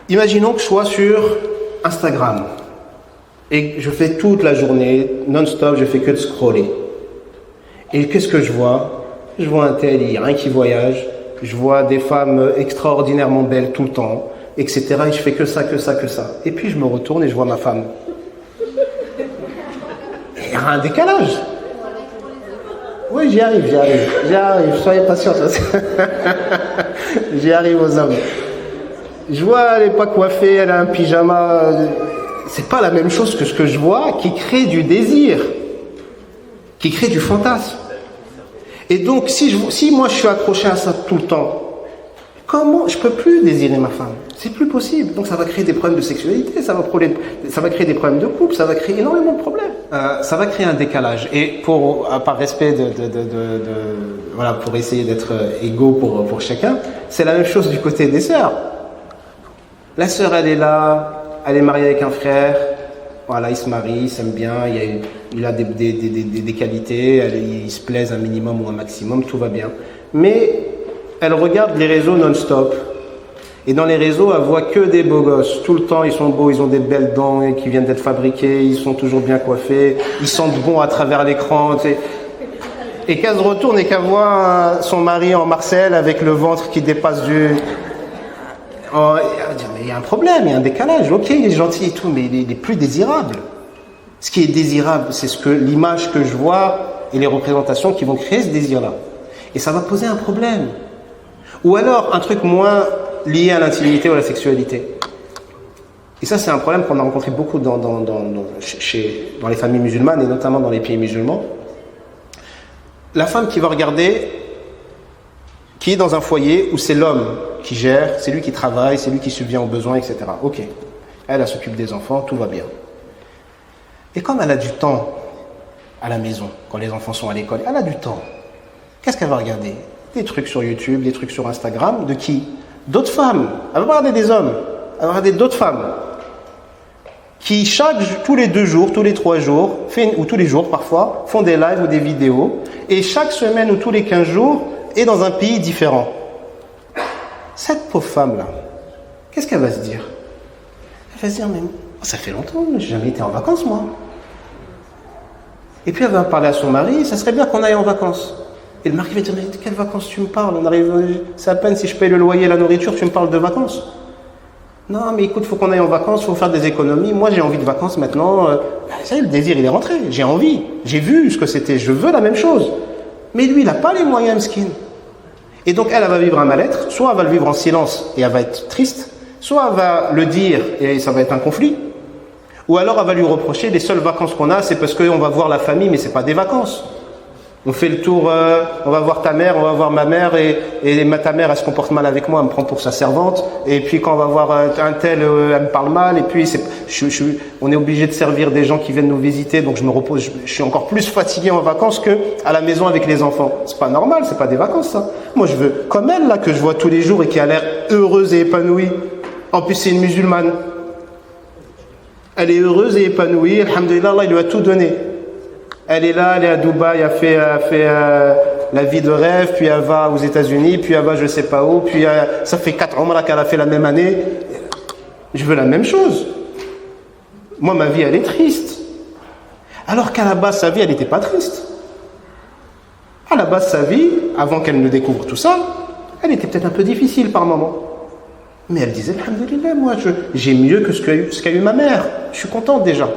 Imaginons que je sois sur Instagram et je fais toute la journée, non-stop, je fais que de scroller. Et qu'est-ce que je vois? Je vois un tel, il y a rien qui voyage, je vois des femmes extraordinairement belles tout le temps, etc. Et je fais que ça, que ça, que ça. Et puis je me retourne et je vois ma femme. Il y a un décalage. Oui, j'y arrive, soyez patients. J'y arrive aux hommes. Je vois, elle n'est pas coiffée, elle a un pyjama. C'est pas la même chose que ce que je vois qui crée du désir, qui crée du fantasme. Et donc, si moi je suis accroché à ça tout le temps, comment je peux plus désirer ma femme? C'est plus possible. Donc ça va créer des problèmes de sexualité, ça va créer des problèmes de couple, ça va créer énormément de problèmes. Ça va créer un décalage. Et par respect voilà, pour essayer d'être égaux pour chacun, c'est la même chose du côté des sœurs. La sœur, elle est là, elle est mariée avec un frère. Voilà, il se marie, il s'aime bien, il a des qualités, il se plaise un minimum ou un maximum, tout va bien. Mais elle regarde les réseaux non-stop. Et dans les réseaux, elle voit que des beaux gosses. Tout le temps, ils sont beaux, ils ont des belles dents qui viennent d'être fabriquées, ils sont toujours bien coiffés, ils sentent bon à travers l'écran. Et qu'elle se retourne et qu'elle voit son mari en Marcel avec le ventre qui dépasse du... Oh, mais il y a un problème, il y a un décalage. Ok, il est gentil et tout, mais il est plus désirable. Ce qui est désirable, c'est l'image que je vois et les représentations qui vont créer ce désir-là. Et ça va poser un problème. Ou alors un truc moins lié à l'intimité ou à la sexualité. Et ça, c'est un problème qu'on a rencontré beaucoup dans les familles musulmanes et notamment dans les pays musulmans. La femme qui va regarder, qui est dans un foyer où c'est l'homme qui gère, c'est lui qui travaille, c'est lui qui subvient aux besoins, etc. Ok, elle s'occupe des enfants, tout va bien. Et comme elle a du temps à la maison, quand les enfants sont à l'école, elle a du temps. Qu'est-ce qu'elle va regarder? Des trucs sur YouTube, des trucs sur Instagram, de qui? D'autres femmes. Elle va regarder des hommes, elle va regarder d'autres femmes qui tous les 2 jours, tous les 3 jours, ou tous les jours parfois, font des lives ou des vidéos, et chaque semaine ou tous les 15 jours, est dans un pays différent. Cette pauvre femme-là, qu'est-ce qu'elle va se dire? Elle va se dire, mais ça fait longtemps, j'ai jamais été en vacances, moi. Et puis elle va parler à son mari, ça serait bien qu'on aille en vacances. Et le mari va dire, mais de quelles vacances tu me parles? C'est à peine si je paye le loyer et la nourriture, tu me parles de vacances. Non, mais écoute, il faut qu'on aille en vacances, il faut faire des économies. Moi, j'ai envie de vacances maintenant. Ça y est, le désir, il est rentré. J'ai envie. J'ai vu ce que c'était. Je veux la même chose. Mais lui, il n'a pas les moyens, skin. Et donc, elle va vivre un mal-être. Soit elle va le vivre en silence et elle va être triste. Soit elle va le dire et ça va être un conflit. Ou alors, elle va lui reprocher, les seules vacances qu'on a, c'est parce qu'on va voir la famille, mais ce n'est pas des vacances. On fait le tour, on va voir ta mère, on va voir ma mère, et ta mère, elle se comporte mal avec moi, elle me prend pour sa servante, et puis quand on va voir un tel, elle me parle mal, et puis on est obligé de servir des gens qui viennent nous visiter, donc je me repose, je suis encore plus fatigué en vacances qu'à la maison avec les enfants. C'est pas normal, c'est pas des vacances ça. Moi je veux, comme elle là, que je vois tous les jours et qui a l'air heureuse et épanouie, en plus c'est une musulmane. Elle est heureuse et épanouie, alhamdoulilah, Allah il lui a tout donné. Elle est là, elle est à Dubaï, elle fait la vie de rêve, puis elle va aux États-Unis, puis elle va je sais pas où, puis ça fait 4 umrah qu'elle a fait la même année. Je veux la même chose. Moi, ma vie, elle est triste. Alors qu'à la base, sa vie, elle n'était pas triste. À la base, sa vie, avant qu'elle ne découvre tout ça, elle était peut-être un peu difficile par moments. Mais elle disait, alhamdoulilah, moi, j'ai mieux que ce qu'a eu ma mère. Je suis contente déjà.